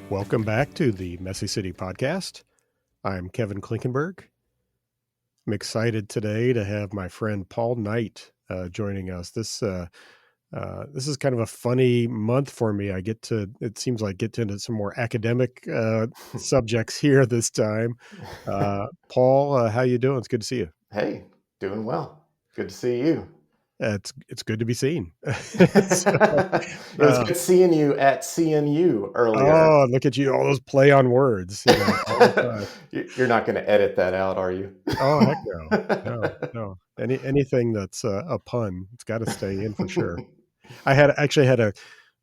Welcome back to the Messy City Podcast. I'm Kevin Klinkenberg. I'm excited today to have my friend Paul Knight joining us. This is kind of a funny month for me. It seems like get into some more academic subjects here this time. Paul, how you doing? It's good to see you. Hey, doing well. Good to see you. It's good to be seen. It was good seeing you at CNU earlier. Oh, look at you! All those play on words, all the time. You're not going to edit that out, are you? Oh, heck no. Anything that's a pun, it's got to stay in for sure. I actually had a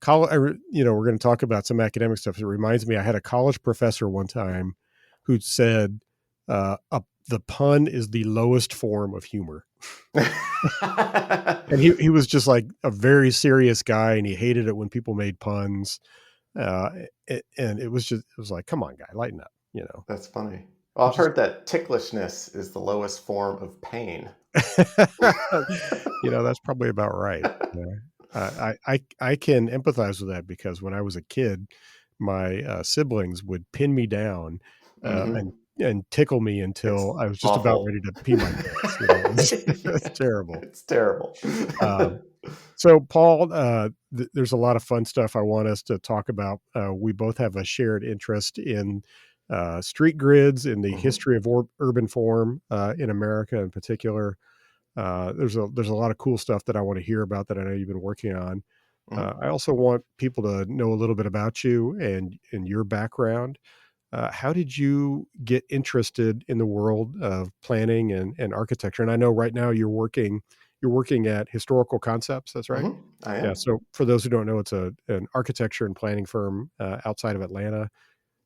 college. We're going to talk about some academic stuff. It reminds me, I had a college professor one time who said, "The pun is the lowest form of humor." And he was just like a very serious guy, and he hated it when people made puns. And it was like, come on, guy, lighten up. That's funny. Well, I've heard that ticklishness is the lowest form of pain. That's probably about right. I can empathize with that because when I was a kid, my siblings would pin me down and tickle me until I was just about ready to pee my pants. It's terrible. It's terrible. So, Paul, there's a lot of fun stuff I want us to talk about. We both have a shared interest in street grids, in the history of urban form in America in particular. There's a lot of cool stuff that I want to hear about that I know you've been working on. I also want people to know a little bit about you and your background. How did you get interested in the world of planning and architecture? And I know right now you're working at Historical Concepts. That's right. I am. Yeah. So for those who don't know, it's an architecture and planning firm outside of Atlanta.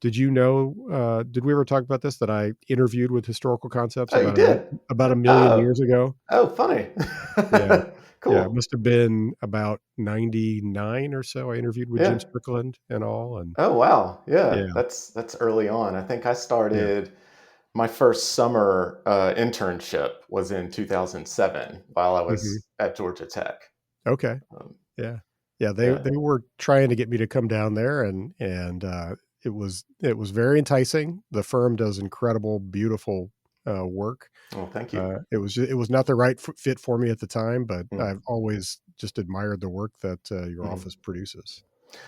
Did you know? Did we ever talk about this? That I interviewed with Historical Concepts Oh, you did? about a million years ago. Oh, funny. Yeah. Cool. Yeah, it must have been about 99 or so. I interviewed with Jim Strickland and all. And oh, wow. Yeah, yeah, that's early on. I think I started my first summer internship was in 2007 while I was at Georgia Tech. Okay. Yeah. They were trying to get me to come down there, and it was very enticing. The firm does incredible, beautiful work. Well, thank you. It was not the right fit for me at the time, but I've always just admired the work that your office produces.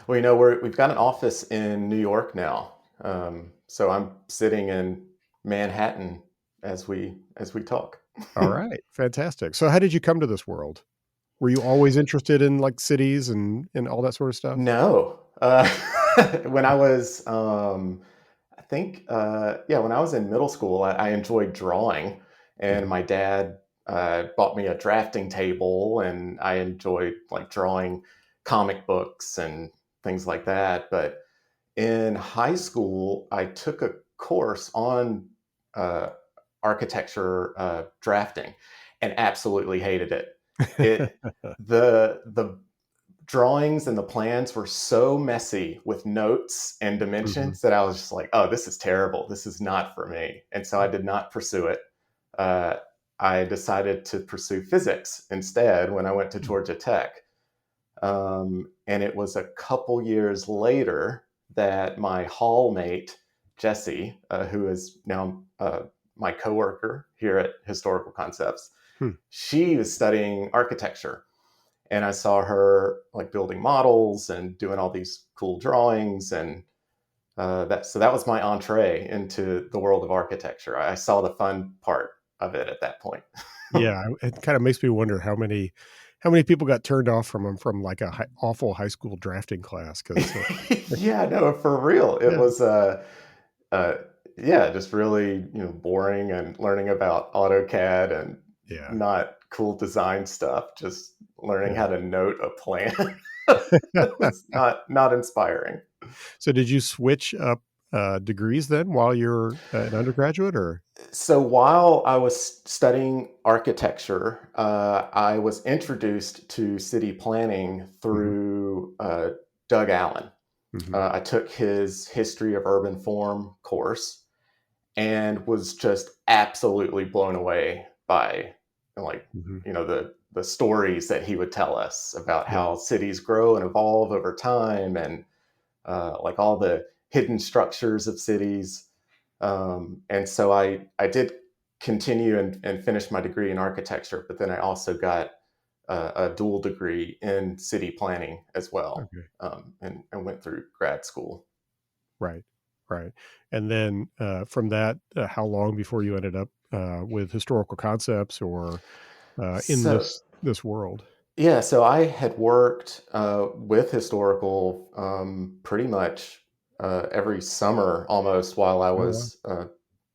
Well, we've got an office in New York now, so I'm sitting in Manhattan as we talk. All right, fantastic. So, how did you come to this world? Were you always interested in like cities and all that sort of stuff? No, when I was, I think, when I was in middle school, I enjoyed drawing, and my dad bought me a drafting table, and I enjoyed like drawing comic books and things like that. But in high school, I took a course on architecture drafting, and absolutely hated it. The drawings and the plans were so messy with notes and dimensions that I was just like, oh, this is terrible. This is not for me. And so I did not pursue it. I decided to pursue physics instead when I went to Georgia Tech. And it was a couple years later that my hallmate, Jesse, who is now my coworker here at Historical Concepts, she was studying architecture. And I saw her like building models and doing all these cool drawings. And so that was my entree into the world of architecture. I saw the fun part of it at that point. Yeah, it kind of makes me wonder how many people got turned off from like a awful high school drafting class. Yeah, no, for real. It was, just really, boring and learning about AutoCAD and not cool design stuff. Just learning how to note a plan. It was not inspiring. So did you switch up degrees then while you're an undergraduate, or? So while I was studying architecture, I was introduced to city planning through Doug Allen. I took his History of Urban Form course and was just absolutely blown away by the stories that he would tell us about how cities grow and evolve over time, and like all the hidden structures of cities. And so I did continue and finish my degree in architecture, but then I also got a dual degree in city planning as well, Okay. and went through grad school. Right. Right. And then from that, how long before you ended up with historical concepts or in So this world? yeah, so I had worked with historical pretty much every summer almost while I Oh, wow. was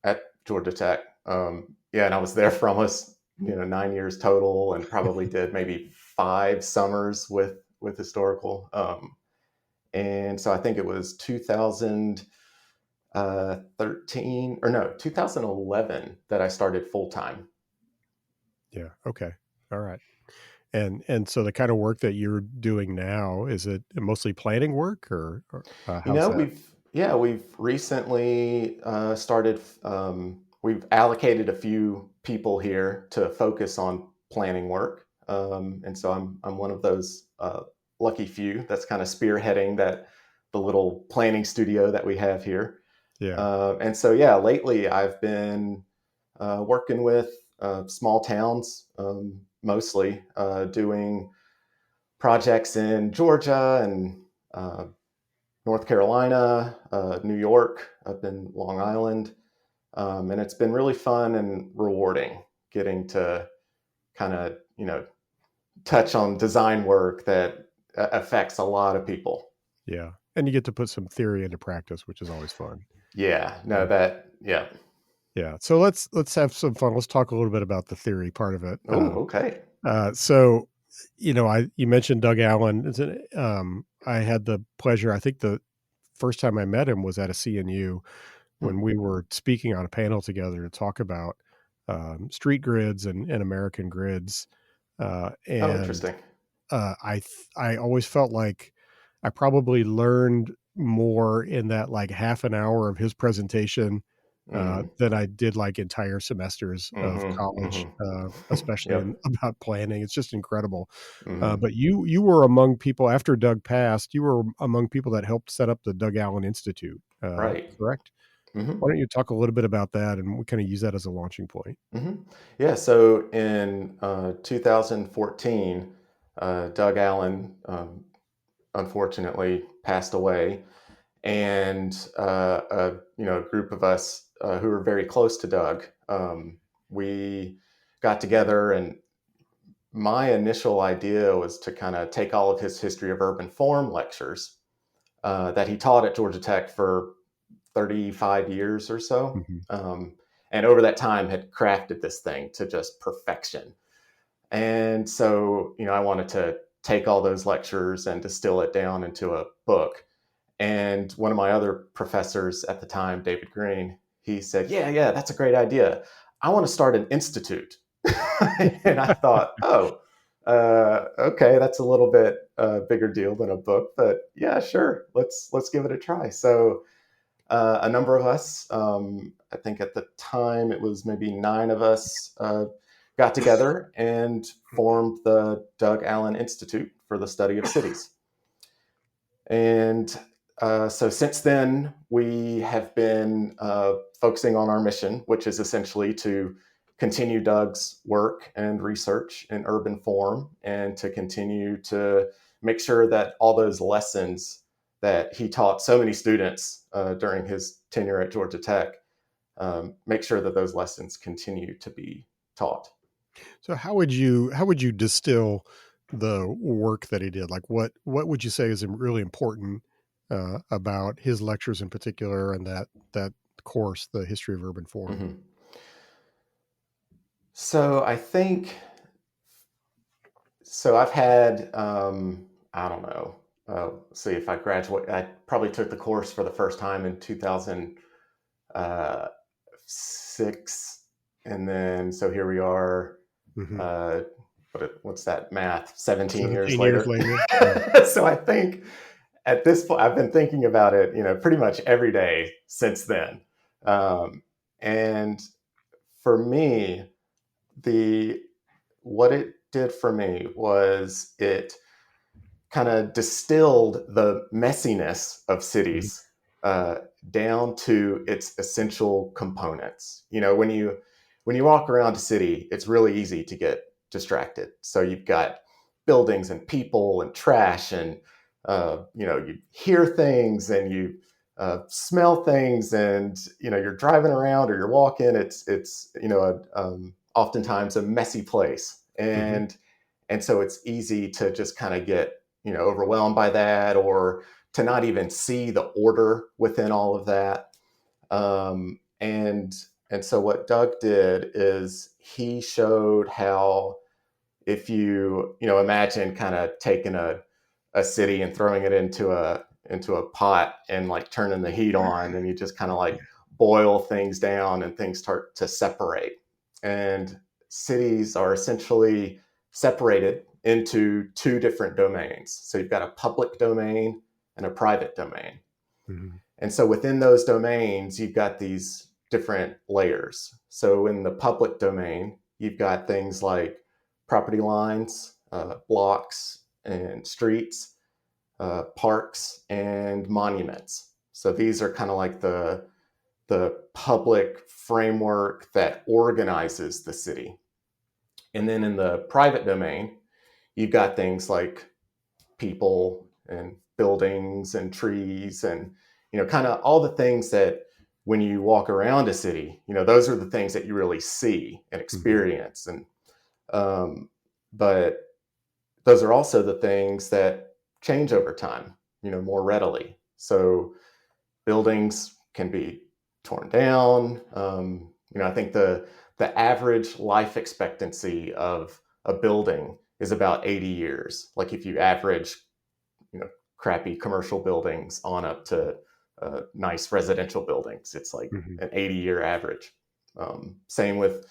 at Georgia Tech. Yeah, and I was there for almost 9 years total, and probably did maybe 5 summers with historical. And so I think it was 2013 or no 2011 that I started full time. Yeah. Okay. All right. And so the kind of work that you're doing now, is it mostly planning work or how's that? We've recently started. We've allocated a few people here to focus on planning work, and so I'm one of those lucky few that's kind of spearheading that the little planning studio that we have here. Yeah. And so yeah, lately I've been working with small towns, mostly doing projects in Georgia and North Carolina, New York, up in Long Island. And it's been really fun and rewarding getting to kind of, touch on design work that affects a lot of people. Yeah. And you get to put some theory into practice, which is always fun. Yeah, no, Yeah. yeah. Yeah. So let's have some fun. Let's talk a little bit about the theory part of it. Oh, okay. So you mentioned Doug Allen. I had the pleasure. I think the first time I met him was at a CNU Hmm. when we were speaking on a panel together to talk about street grids and American grids. Oh, And interesting. I always felt like I probably learned more in that, like, half an hour of his presentation, Mm-hmm. than I did, like, entire semesters of Mm-hmm. college, Mm-hmm. especially in Yep. about planning. It's just incredible. Mm-hmm. But you were among people after Doug passed, you were among people that helped set up the Doug Allen Institute, Right. correct? Mm-hmm. Why don't you talk a little bit about that, and we kinda use that as a launching point? Mm-hmm. Yeah. So in 2014, Doug Allen unfortunately passed away, and a group of us who were very close to Doug, we got together, and my initial idea was to kind of take all of his history of urban form lectures that he taught at Georgia Tech for 35 years or so. Mhm. And over that time had crafted this thing to just perfection. And so, I wanted to take all those lectures and distill it down into a book. And one of my other professors at the time, David Green, he said, yeah, that's a great idea. I want to start an institute. And I thought, oh, okay, that's a little bit bigger deal than a book, but yeah, sure, let's give it a try. So a number of us, I think at the time it was maybe 9 of us, got together and formed the Doug Allen Institute for the Study of Cities. And so since then, we have been focusing on our mission, which is essentially to continue Doug's work and research in urban form, and to continue to make sure that all those lessons that he taught so many students during his tenure at Georgia Tech, make sure that those lessons continue to be taught. So how would you distill the work that he did? Like what would you say is really important about his lectures in particular and that course, the history of urban form? Mhm. So I think So I've had, I don't know, let's see if I graduate. I probably took the course for the first time in 2006. And then, so here we are, Hmm. uh, what's that math? 17 years 17 years later. later. Yeah. So I think at this point, I've been thinking about it, pretty much every day since then. And for me, the what it did for me was it kind of distilled the messiness of Mhm. cities uh, down to its essential components. When you walk around a city, it's really easy to get distracted. So you've got buildings and people and trash, and you hear things and you smell things, and you're driving around or you're walking. It's oftentimes a messy place, Mhm. and so it's easy to just kind of get overwhelmed by that, or to not even see the order within all of that. And so what Doug did is he showed how, if imagine kind of taking a city and throwing it into a pot and like turning the heat on, and you just kind of like boil things down and things start to separate. And cities are essentially separated into two different domains. So you've got a public domain and a private domain. Mhm. And so within those domains, you've got these different layers. So in the public domain, you've got things like property lines, blocks, and streets, parks, and monuments. So these are kind of like the public framework that organizes the city. And then in the private domain, you've got things like people and buildings and trees, and kind of all the things that, when you walk around a city, those are the things that you really see and Mhm. experience. And but those are also the things that change over time, more readily. So buildings can be torn down. I think the average life expectancy of a building is about 80 years. Like if you average, crappy commercial buildings on up to nice residential buildings, it's like Mhm. an 80-year average. Same with,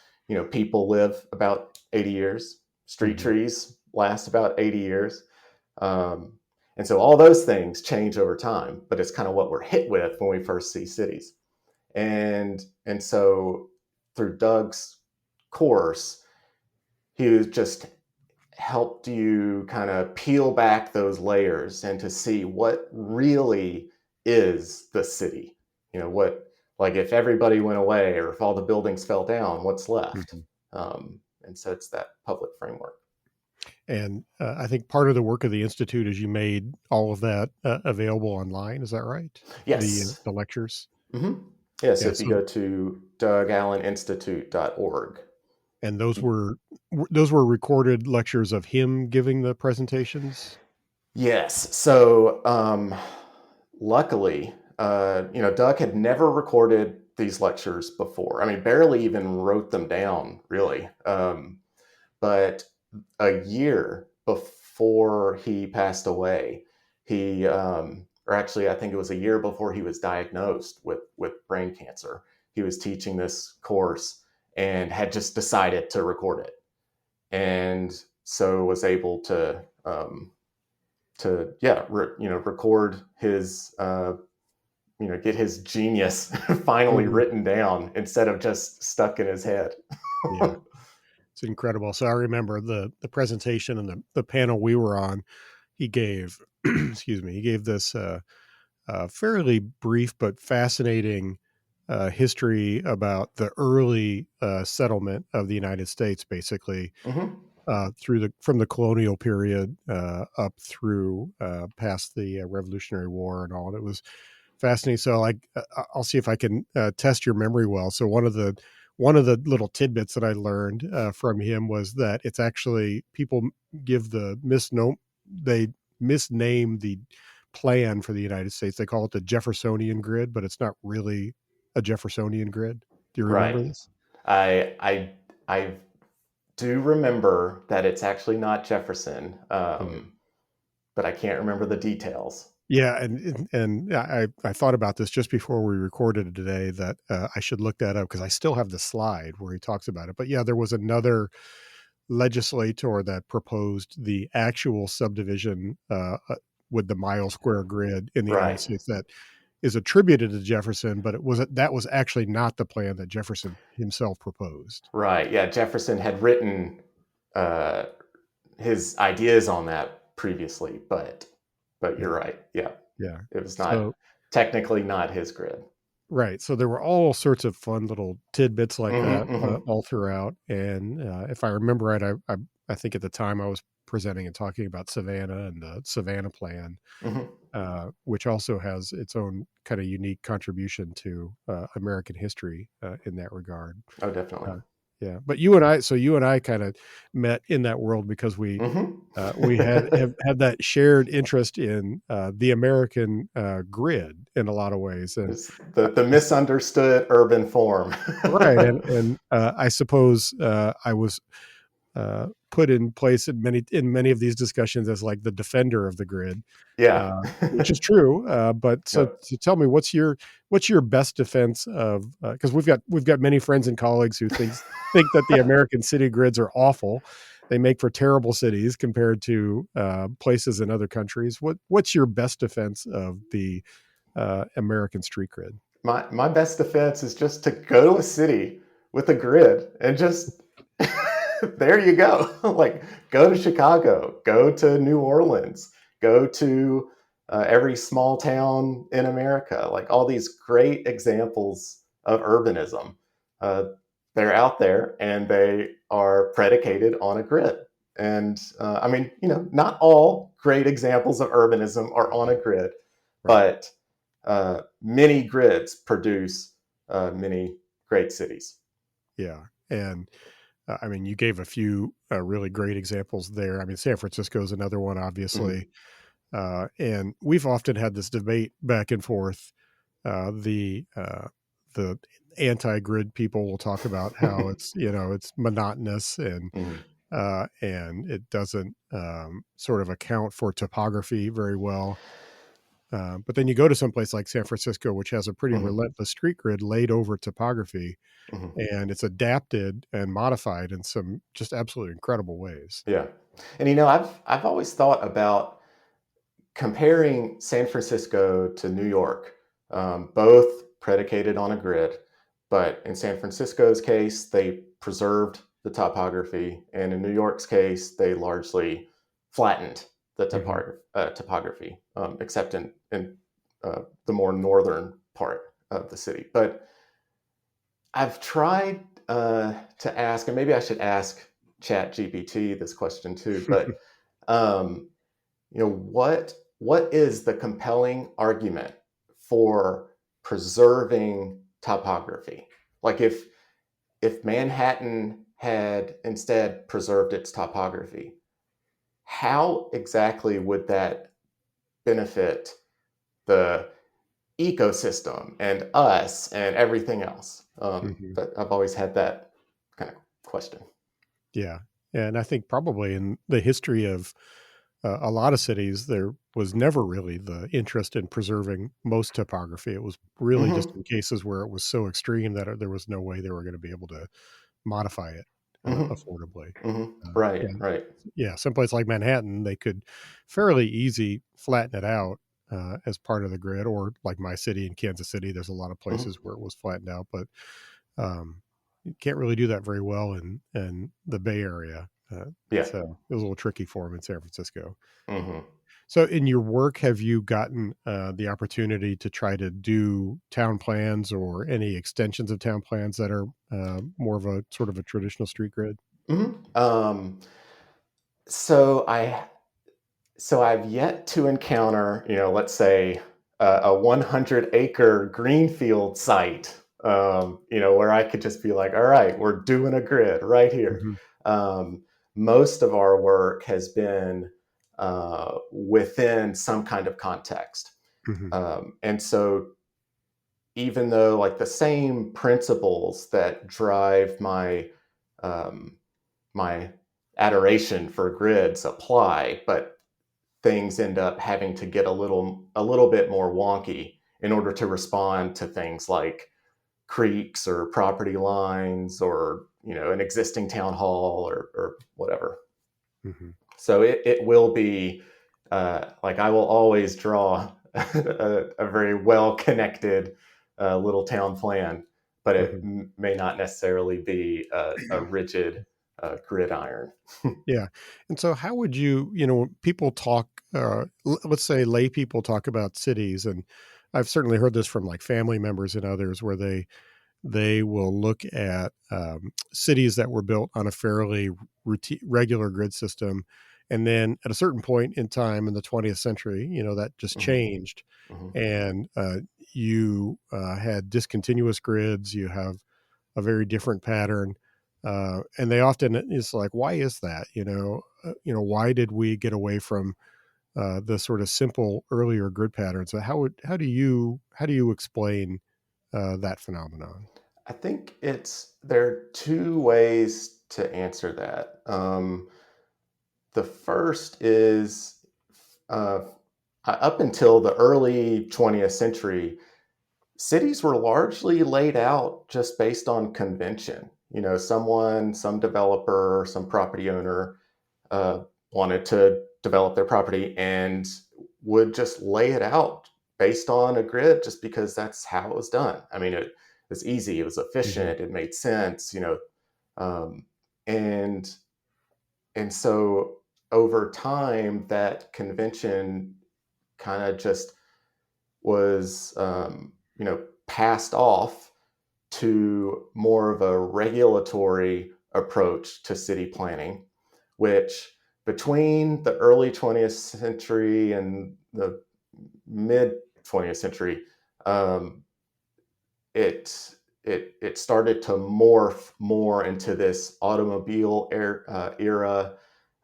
people live about 80 years. Street Mhm. trees last about 80 years. Um, and so all those things change over time, but it's kind of what we're hit with when we first see cities. And so through Doug's course, he was just helped you kind of peel back those layers and to see what really is the city. What, like, if everybody went away or if all the buildings fell down, what's left? Mhm. And so it's that public framework. And I think part of the work of the institute is you made all of that available online. Is that right? Yes. The lectures. Mm-hmm. Yes. Yeah. If you go to DougAllenInstitute.org. And those were recorded lectures of him giving the presentations. Yes. So, luckily, Doug had never recorded these lectures before. I mean, barely even wrote them down, really. But a year before he passed away, or actually, I think it was a year before he was diagnosed with brain cancer, he was teaching this course and had just decided to record it, and so was able to record his get his genius finally Mhm. written down instead of just stuck in his head. Yeah, it's incredible. So I remember the presentation and the panel we were on. He gave, excuse me, he gave this fairly brief but fascinating history about the early settlement of the United States, basically Mm-hmm. from the colonial period up through past the Revolutionary War and all. And it was fascinating. So, like, I'll see if I can test your memory well. So, one of the little tidbits that I learned from him was that it's actually people give the misnomer they misname the plan for the United States. They call it the Jeffersonian grid, but it's not really a Jeffersonian grid. Do you remember Right. this? I do remember that it's actually not Jefferson, Yeah. but I can't remember the details. Yeah, and I thought about this just before we recorded it today that I should look that up because I still have the slide where he talks about it. But yeah, there was another legislator that proposed the actual subdivision with the mile square grid in the United Right. States that is attributed to Jefferson, but that was actually not the plan that Jefferson himself proposed. Right. Yeah. Jefferson had written uh, his ideas on that previously, but you're Yeah. right. Yeah, Yeah. it was not So technically not his grid. right. So there were all sorts of fun little tidbits like that Hmm. all throughout. And if I remember right, I think at the time I was presenting and talking about Savannah and the Savannah Plan, Hmm. which also has its own kind of unique contribution to American history in that regard. Oh, definitely. Uh, yeah, but you and I kind of met in that world because Hmm. we have had that shared interest in the American grid in a lot of ways, and It's I, the I s- misunderstood urban form. right, and I suppose I was put in place in many of these discussions as like the defender of the grid, Yeah. uh, which is true. But Yep. so tell me, what's your best defense of because we've got many friends and colleagues who think that the American city grids are awful. They make for terrible cities compared to places in other countries. What's your best defense of the American street grid? My best defense is just to go to a city with a grid and just there you go. Like, go to Chicago, go to New Orleans, go to every small town in America. Like, all these great examples of urbanism. Uh, they're out there and they are predicated on a grid. And I mean, not all great examples of urbanism are on a grid, Right. but many grids produce many great cities. Yeah. And I mean, you gave a few really great examples there. I mean, San Francisco is another one, Mhm. obviously. And we've often had this debate back and forth. The anti-grid people will talk about how it's monotonous Mhm. and it doesn't sort of account for topography very well. But then you go to someplace like San Francisco, which has a pretty Mhm. relentless street grid laid over topography, Mhm. and it's adapted and modified in some just absolutely incredible ways. Yeah, and I've always thought about comparing San Francisco to New York, both predicated on a grid, but in San Francisco's case, they preserved the topography, and in New York's case, they largely flattened the Hmm. topography, except in the more northern part of the city. But I've tried to ask, and maybe I should ask Chat GPT this question too, but um, what is the compelling argument for preserving topography? Like, if Manhattan had instead preserved its topography, how exactly would that benefit the ecosystem and us and everything else? Hmm. But I've always had that kind of question. Yeah, and I think probably in the history of a lot of cities, there was never really the interest in preserving most topography. It was really just Hmm. in cases where it was so extreme that there was no way they were going to be able to modify it Hmm. affordably. Hmm. Yeah, Right, right. yeah. Someplace like Manhattan, they could fairly easy flatten it out as part of the grid, or like my city in Kansas City, there's a lot of places Hmm. where it was flattened out, but you can't really do that very well in the Bay Area. Yeah. So it was a little tricky for them in San Francisco. Hmm. So in your work, have you gotten the opportunity to try to do town plans or any extensions of town plans that are more of a sort of a traditional street grid? Hmm. So I've yet to encounter, let's say, a 100-acre greenfield site, where I could just be like, all right, we're doing a grid right here. Hmm. Um, Most of our work has been within some kind of context. Hmm. And so, even though, like, the same principles that drive um, my adoration for grids apply, but things end up having to get a little bit more wonky in order to respond to things like creeks or property lines, or an existing town hall, or whatever. Hmm. So it will be like, I will always draw a very well connected little town plan, but it Hmm. may not necessarily be a rigid gridiron. Yeah. And so how would you, people talk, let's say lay people talk about cities, and I've certainly heard this from like family members and others where they will look at cities that were built on a fairly regular grid system. And then at a certain point in time in the 20th century, that just Hmm. changed. Hmm. And you had discontinuous grids, you have a very different pattern. And they often, it's like, why is that? Why did we get away from the sort of simple earlier grid patterns? So how do you explain that phenomenon? I think there are two ways to answer that. The first is uh, up until the early 20th century, cities were largely laid out just based on convention. Some developer, some property owner uh, wanted to develop their property and would just lay it out based on a grid just because that's how it was done. I mean, it was easy, it was Hmm. efficient, it made sense. Um, and and so over time, that convention kind of just was passed off to more of a regulatory approach to city planning, which between the early 20th century and the mid 20th century, um, it started to morph more into this automobile era.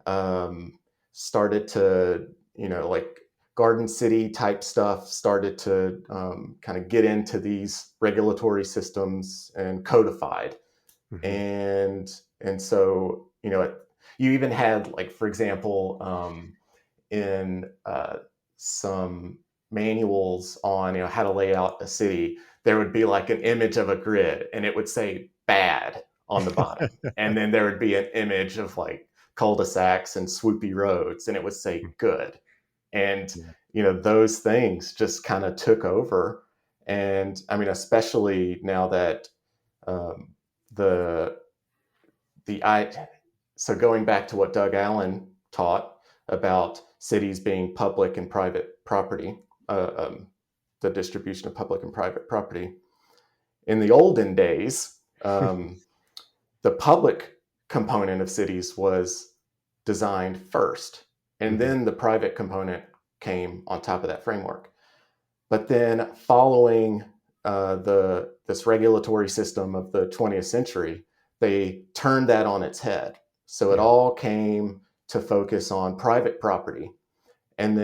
Um, Started to like Garden City type stuff started to kind of get into these regulatory systems and codified, Hmm. and so you even had, like, for example, in some manuals on how to lay out a city, there would be like an image of a grid and it would say bad on the bottom, and then there would be an image of like cul-de-sacs and swoopy roads and it would say good. And Yeah. those things just kind of took over. And I mean, especially now that um, the the I so going back to what Doug Allen taught about cities being public and private property, the distribution of public and private property. In the olden days, the public component of cities was designed first, and Hmm. then the private component came on top of that framework. But then, following this regulatory system of the 20th century, they turned that on its head. So it Yeah. all came to focus on private property, and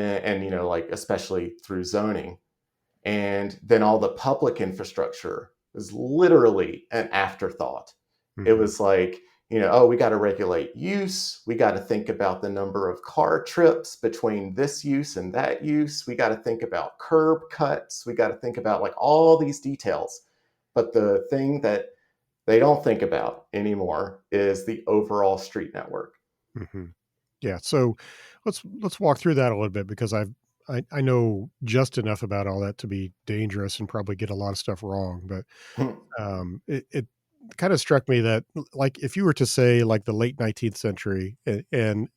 like especially through zoning, and then all the public infrastructure was literally an afterthought. It Hmm. was like, oh, we got to regulate use. We got to think about the number of car trips between this use and that use. We got to think about curb cuts. We got to think about like all these details. But the thing that they don't think about anymore is the overall street network. Hmm. Yeah. So let's walk through that a little bit because I know just enough about all that to be dangerous and probably get a lot of stuff wrong. But it kind of struck me that, like, if you were to say like the late 19th century, and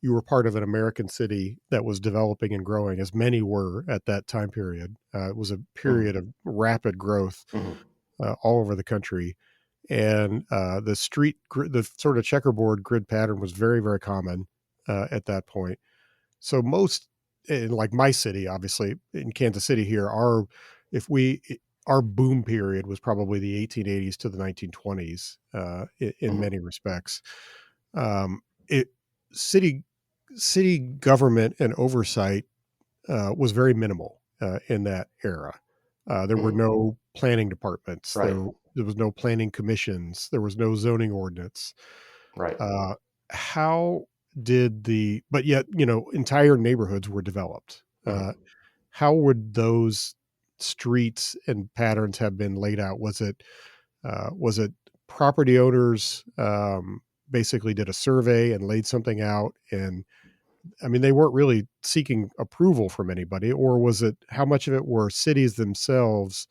you were part of an American city that was developing and growing, as many were at that time period. It was a period of rapid growth all over the country, and the sort of checkerboard grid pattern was very, very common at that point. So most, in like my city, obviously in Kansas City here, if we our boom period was probably the 1880s to the 1920s in many respects. It city city government and oversight was very minimal in that era. There were no planning departments. Right, There was no planning commissions. There was no zoning ordinance. right. Uh, how but yet, entire neighborhoods were developed. Mhm. How would those streets and patterns have been laid out? Was it property owners basically did a survey and laid something out? And I mean, they weren't really seeking approval from anybody, or was it, how much of it were cities themselves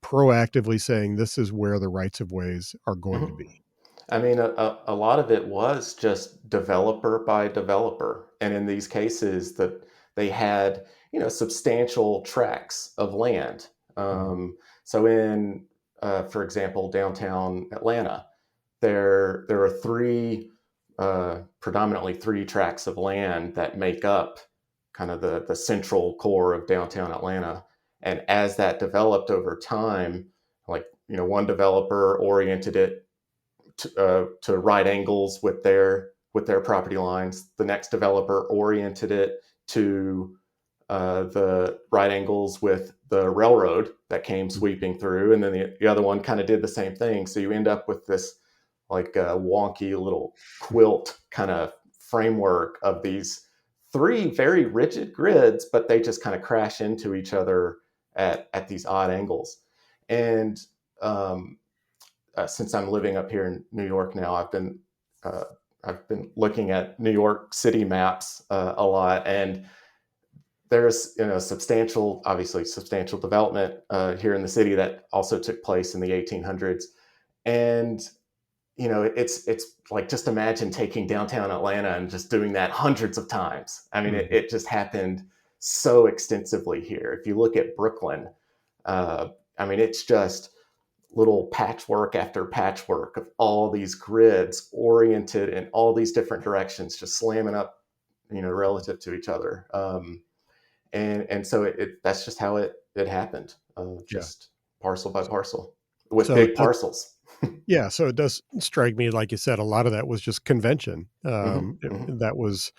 proactively saying this is where the rights of ways are going to Mhm. be? I mean, a lot of it was just developer by developer. And in these cases that they had, substantial tracts of land. Mhm. So in, for example, downtown Atlanta, there are predominantly three tracts of land that make up kind of the central core of downtown Atlanta. And as that developed over time, like, one developer oriented it to right angles with their property lines. The next developer oriented it to the right angles with the railroad that came sweeping through, and then the other one kind of did the same thing. So you end up with this like a wonky little quilt kind of framework of these three very rigid grids, but they just kind of crash into each other at these odd angles. And um, since I'm living up here in New York now, uh, I've been looking at New York City maps a lot, and there's obviously substantial development here in the city that also took place in the 1800s, and it's like, just imagine taking downtown Atlanta and just doing that hundreds of times. I mean, Mhm. it just happened so extensively here. If you look at Brooklyn, uh, I mean, it's just little patchwork after patchwork of all these grids oriented in all these different directions, just slamming up, relative to each other. And so that's just how it happened, Yeah. just parcel by parcel with So big that parcels. Yeah, so it does strike me, like you said, a lot of that was just convention. Hmm. Hmm. That was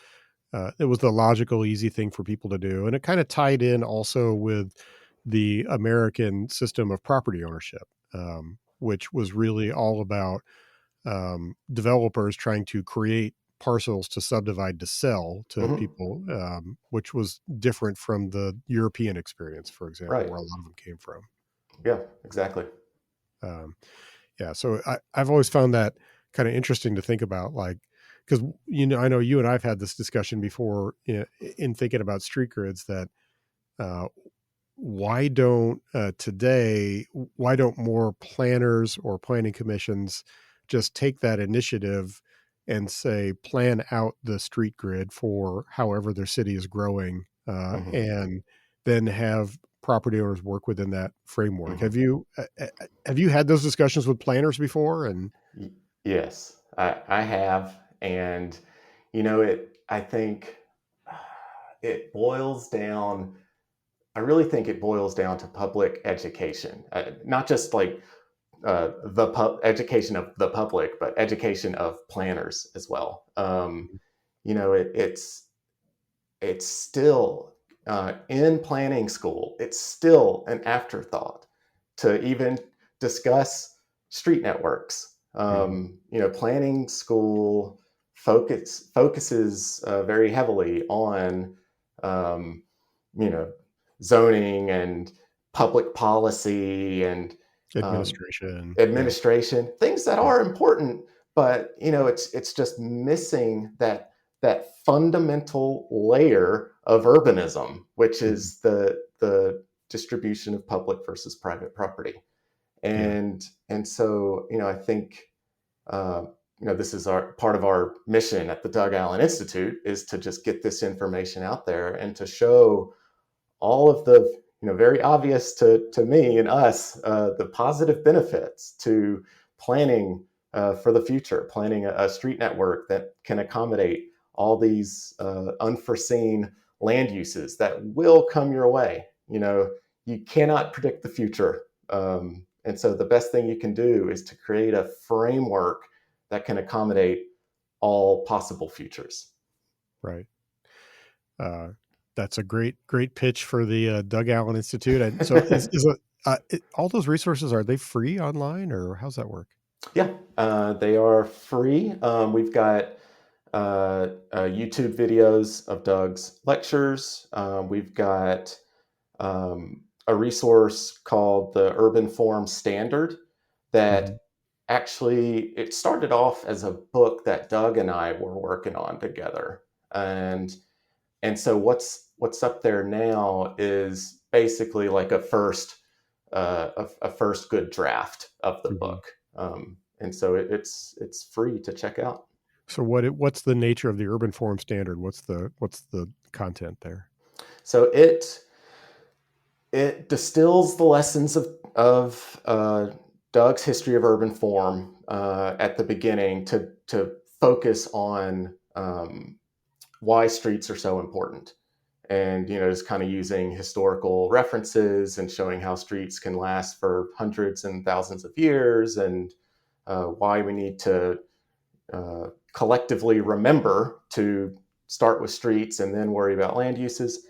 it was the logical, easy thing for people to do, and it kind of tied in also with the American system of property ownership, which was really all about developers trying to create parcels to subdivide to sell to Hmm. people, which was different from the European experience, for example, Right. where a lot of them came from. Yeah, exactly. Um, Yeah, so I've always found that kind of interesting to think about, like, because I know you and I've had this discussion before in thinking about street grids that uh, why don't more planners or planning commissions just take that initiative and say plan out the street grid for however their city is growing, Hmm. and then have property owners work within that framework. Hmm. Have you had those discussions with planners before? And Yes, I have, and I think it boils down. I really think it boils down to public education, not just like education of the public, but education of planners as well. It's still in planning school. It's still an afterthought to even discuss street networks. Mhm. Planning school focuses very heavily on um, you know zoning and public policy and um, Administration, yeah, administration, things that yeah, are important, but it's just missing that fundamental layer of urbanism, which mhm, is the distribution of public versus private property. yeah, And so I think uh, this is our part of our mission at the Doug Allen Institute, is to just get this information out there and to show all of the very obvious to me and us, the positive benefits to planning for the future, planning a street network that can accommodate all these unforeseen land uses that will come your way. You cannot predict the future, and so the best thing you can do is to create a framework that can accommodate all possible futures. right. Uh, that's a great pitch for the Doug Allen Institute. And so, all those resources, are they free online, or how's that work? Yeah, they are free. We've got YouTube videos of Doug's lectures. We've got a resource called the Urban Form Standard Hmm. that actually it started off as a book that Doug and I were working on together, and so what's up there now is basically like a first good draft of the Hmm. book. And so it's free to check out. So what's the nature of the urban form standard? What's the content there? So it distills the lessons of Doug's history of urban form at the beginning to focus on why streets are so important, and just kind of using historical references and showing how streets can last for hundreds and thousands of years, and why we need to collectively remember to start with streets and then worry about land uses.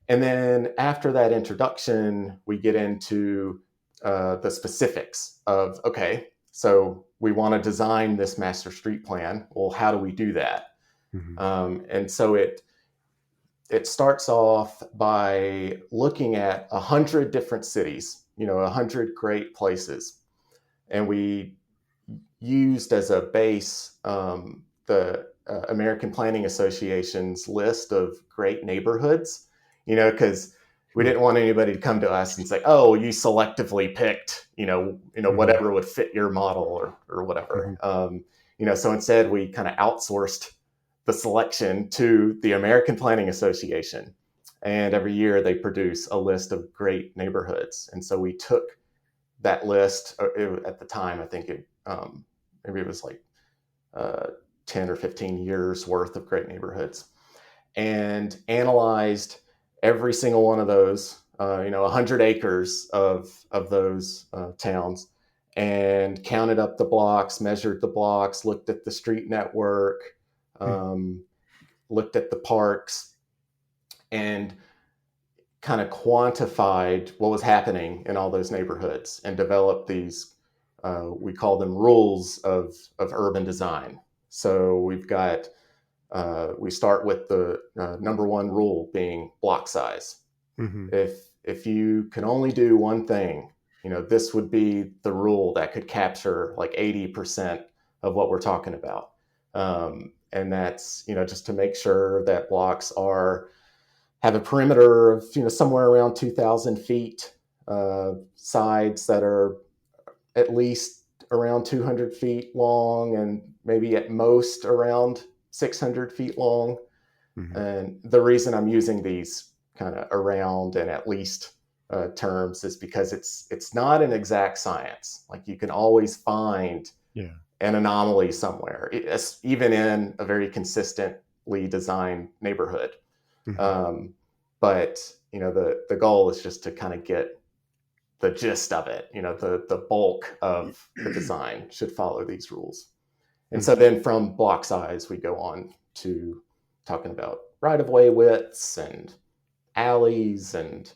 And then after that introduction, we get into the specifics of, okay, so we want to design this master street plan. Well, how do we do that? Mm-hmm. And so it starts off by looking at 100 different cities, 100 great places, and we used as a base the American Planning Association's list of great neighborhoods, because we didn't want anybody to come to us and say, "Oh, you selectively picked, Mm-hmm. whatever would fit your model or whatever." So instead, we kind of outsourced the selection to the American Planning Association, and every year they produce a list of great neighborhoods. And so we took that list at the time. I think maybe it was like 10 or 15 years worth of great neighborhoods, and analyzed every single one of those, 100 acres of those towns, and counted up the blocks, measured the blocks, looked at the street network, looked at the parks, and kind of quantified what was happening in all those neighborhoods and developed these, we call them rules of urban design. So we've got, we start with the number one rule being block size. Mm-hmm. If you can only do one thing, this would be the rule that could capture like 80% of what we're talking about. And that's, just to make sure that blocks have a perimeter of, somewhere around 2,000 feet, sides that are at least around 200 feet long, and maybe at most around 600 feet long. Mm-hmm. And the reason I'm using these kind of around and at least terms is because it's not an exact science. Like, you can always find an anomaly somewhere, even in a very consistently designed neighborhood. Mm-hmm. But the goal is just to kind of get the gist of it. The bulk of the design should follow these rules. And so then from block size, we go on to talking about right-of-way widths and alleys and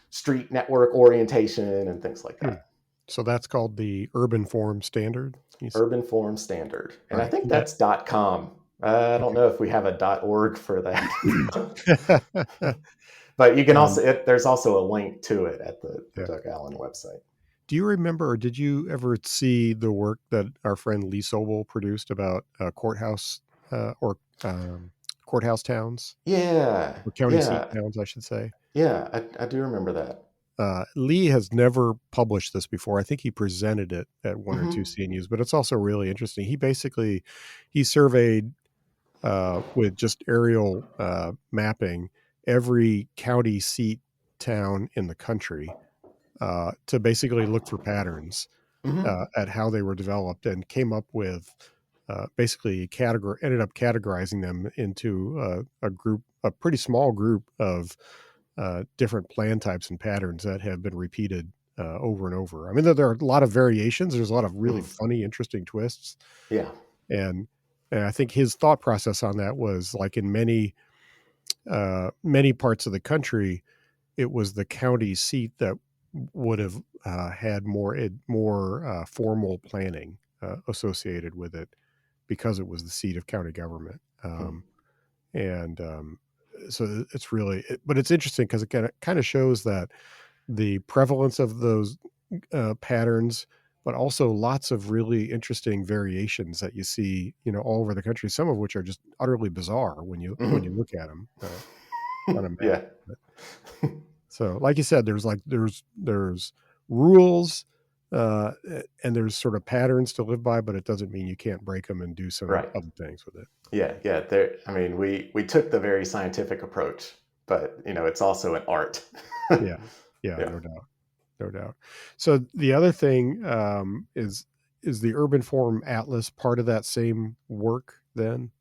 street network orientation and things like that. So that's called the urban form standard. Urban form standard. And I Right. think that's .com. I don't know if we have a .org for that. But you can also, there's also a link to it at the Doug Allen website. Do you remember, or did you ever see the work that our friend Lee Sobel produced about courthouse or courthouse towns? Yeah. Or county seat towns, I should say. Yeah, I do remember that. Lee has never published this before. I think he presented it at one or two CNUs, but it's also really interesting. He surveyed with just aerial mapping every county seat town in the country to basically look for patterns at how they were developed, and came up with basically ended up categorizing them into a pretty small group of different plan types and patterns that have been repeated over and over. I mean, there are a lot of variations. There's a lot of really funny, interesting twists. Yeah. And I think his thought process on that was, like, in many parts of the country, it was the county seat that would have had more formal planning associated with it, because it was the seat of county government. So it's really, but it's interesting because it kind of shows that the prevalence of those patterns, but also lots of really interesting variations that you see, all over the country, some of which are just utterly bizarre when you look at them on a map. Yeah. So, like you said, there's rules uh, and there's sort of patterns to live by, but it doesn't mean you can't break them and do some Right. other things with it. Yeah, yeah. There. I mean, we took the very scientific approach, but it's also an art. Yeah, yeah, Yeah. no doubt, no doubt. So the other thing is the Urban Form Atlas part of that same work then?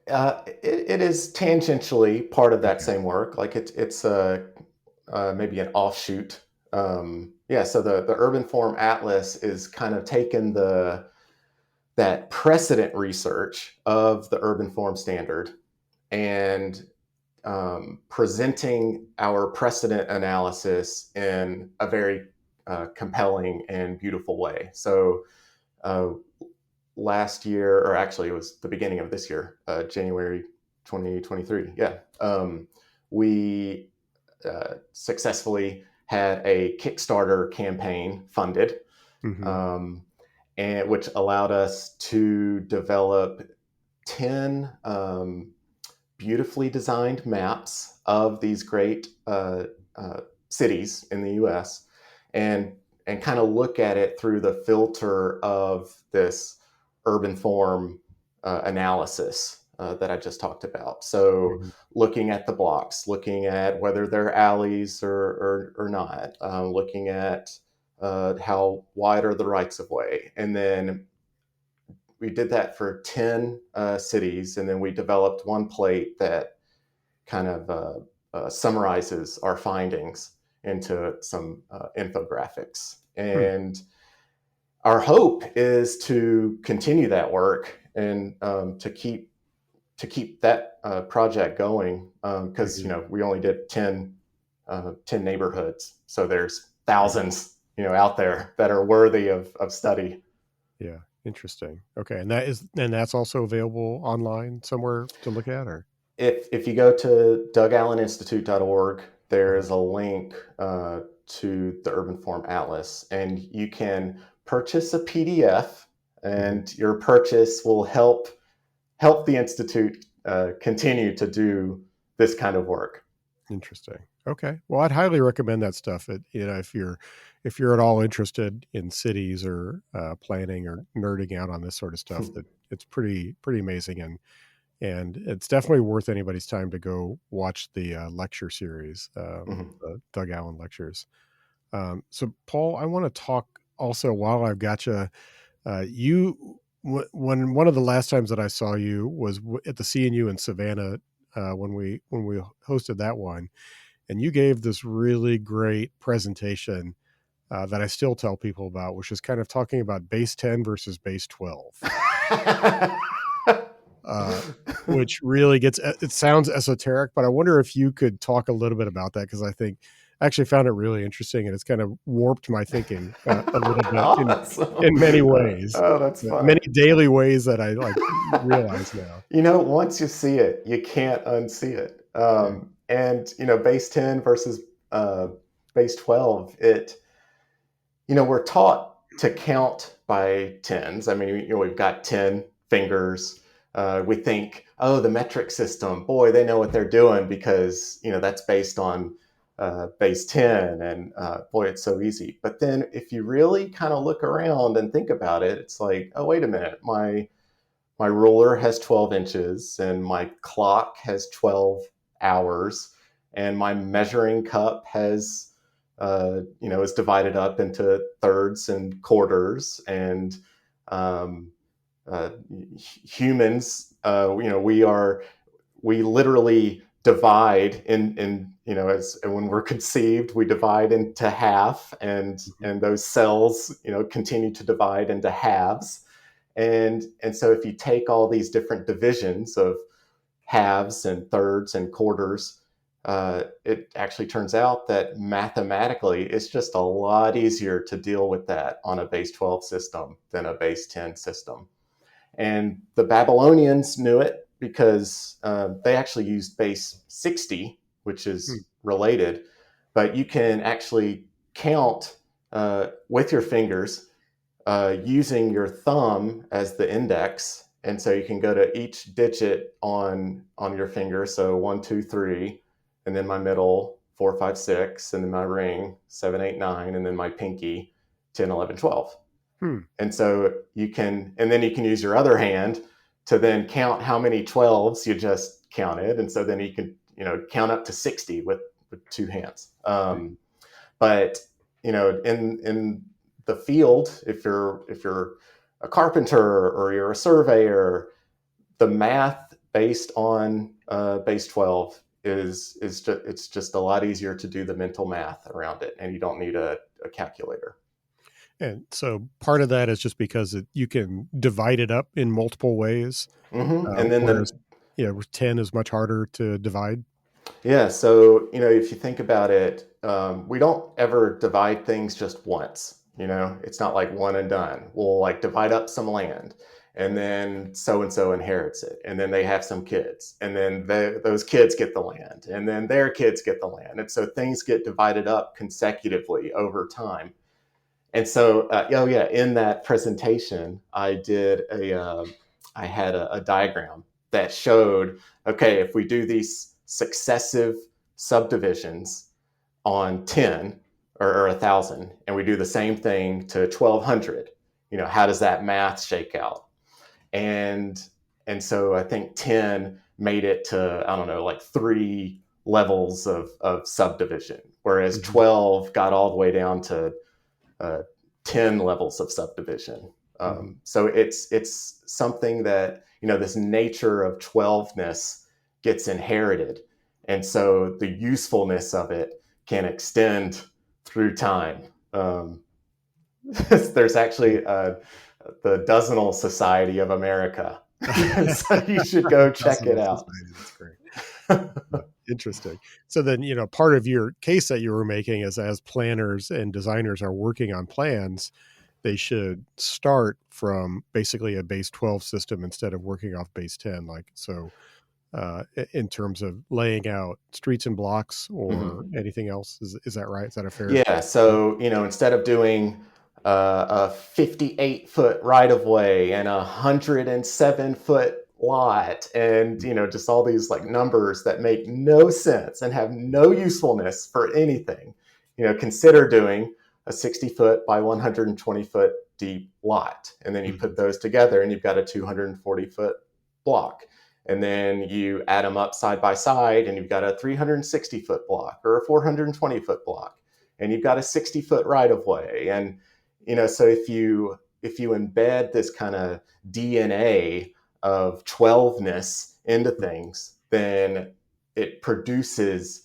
It is tangentially part of that Okay. same work. Like it's maybe an offshoot. Yeah. So the Urban Form Atlas is kind of taken that precedent research of the Urban Form Standard and presenting our precedent analysis in a very compelling and beautiful way. So uh, last year, or actually it was the beginning of this year, January 2023. Yeah. We successfully had a Kickstarter campaign funded, Hmm. um, and which allowed us to develop 10 beautifully designed maps of these great cities in the U.S. and kind of look at it through the filter of this urban form analysis that I just talked about. So Hmm. looking at the blocks, looking at whether they're alleys or not, looking at how wide are the rights of way, and then we did that for 10 cities, and then we developed one plate that kind of summarizes our findings into some infographics. Hmm. And our hope is to continue that work and to keep that project going because Hmm. we only did 10 neighborhoods, so there's Right. thousands out there that are worthy of study. Yeah. Interesting. Okay. And that's also available online somewhere to look at, or? If you go to DougAllenInstitute.org, there Uh-huh. is a link to the Urban Form Atlas, and you can purchase a PDF, Hmm. and your purchase will help the institute continue to do this kind of work. Interesting. Okay. Well, I'd highly recommend that stuff. If you're at all interested in cities or planning or nerding out on this sort of stuff, that it's pretty amazing, and it's definitely worth anybody's time to go watch the lecture series, Mhm. the Doug Allen lectures. So, Paul, I want to talk also while I've got you. When one of the last times that I saw you was at the CNU in Savannah, when we hosted that one, and you gave this really great presentation that I still tell people about, which is kind of talking about base 10 versus base 12. Uh, which really gets, it sounds esoteric, but I wonder if you could talk a little bit about that, because I actually found it really interesting, and it's kind of warped my thinking a little bit Awesome. in many ways, Oh, that's many fun. daily ways that I like realize now. Once you see it, you can't unsee it. Yeah. And base 10 versus uh, base 12, we're taught to count by tens. I mean, we've got 10 fingers. We think, oh, the metric system, boy, they know what they're doing because that's based on base 10, and boy, it's so easy. But then if you really kind of look around and think about it, it's like, oh, wait a minute, my ruler has 12 inches, and my clock has 12 hours, and my measuring cup has is divided up into thirds and quarters, and um, uh, humans, we literally divide in as when we're conceived, we divide into half, and Mhm. those cells continue to divide into halves, and so if you take all these different divisions of halves and thirds and quarters, it actually turns out that mathematically it's just a lot easier to deal with that on a base 12 system than a base 10 system. And the Babylonians knew it because they actually used base 60, which Hmm. is related, but you can actually count with your fingers using your thumb as the index, and so you can go to each digit on your finger. So 1, 2, 3, and then my middle 4, 5, 6, and then my ring 7, 8, 9, and then my pinky. 10, 11, 12. Hmm. And so and then you can use your other hand to then count how many 12s you just counted. And so then you can, count up to 60 with two hands. But, in the field, if you're a carpenter or you're a surveyor, the math based on base 12 it's just a lot easier to do the mental math around it, and you don't need a calculator. And so part of that is just because you can divide it up in multiple ways, And then whereas 10 is much harder to divide. yeah, so if you think about it, we don't ever divide things just once. It's not like one and done. We'll like divide up some land, and then so and so inherits it, and then they have some kids, and then those kids get the land, and then their kids get the land, and so things get divided up consecutively over time. And so, in that presentation, I had a diagram that showed, okay, if we do these successive subdivisions on 10 or 1,000, and we do the same thing to 1,200, how does that math shake out? And so I think 10 made it to, I don't know, like 3 levels of subdivision, whereas 12 got all the way down to 10 levels of subdivision. So it's something that, this nature of 12ness gets inherited. And so the usefulness of it can extend through time. There's actually the Dozenal Society of America. So you should go check it out. That's great. Interesting. So then, part of your case that you were making is, as planners and designers are working on plans, they should start from basically a base 12 system instead of working off base 10. In terms of laying out streets and blocks or anything else, is that right? Is that a fair? Yeah. So, instead of doing a 58-foot right of way and a 107-foot lot, and just all these like numbers that make no sense and have no usefulness for anything, consider doing a 60-foot by 120-foot deep lot, and then you put those together and you've got a 240-foot block, and then you add them up side by side and you've got a 360-foot block or a 420-foot block, and you've got a 60-foot right of way. And so if you embed this kind of DNA of 12ness into things, then it produces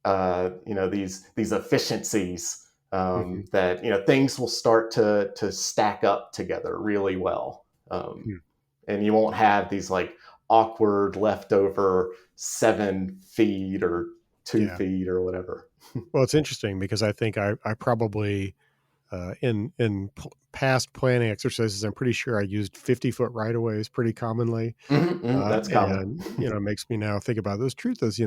these efficiencies that things will start to stack up together really well, and you won't have these like awkward leftover 7 feet or 2 feet or whatever. Well, it's interesting because I think I probably in past planning exercises, I'm pretty sure I used 50-foot right-of-ways pretty commonly. That's common. And, it makes me now think about this. Truth is,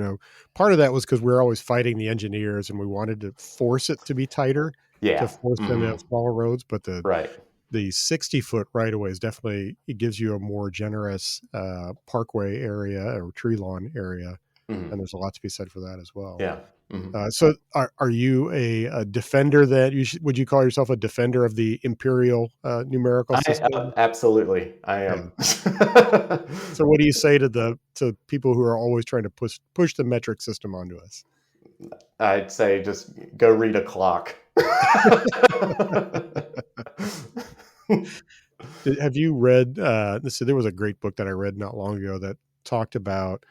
part of that was because we were always fighting the engineers and we wanted to force it to be tighter, to force them to have smaller roads. But the 60-foot right-of-ways definitely, it gives you a more generous parkway area or tree lawn area. And there's a lot to be said for that as well. Yeah. So are you a defender that would you call yourself a defender of the imperial numerical system? Absolutely. I am. Yeah. So what do you say to people who are always trying to push the metric system onto us? I'd say just go read a clock. Have you read, there was a great book that I read not long ago that talked about,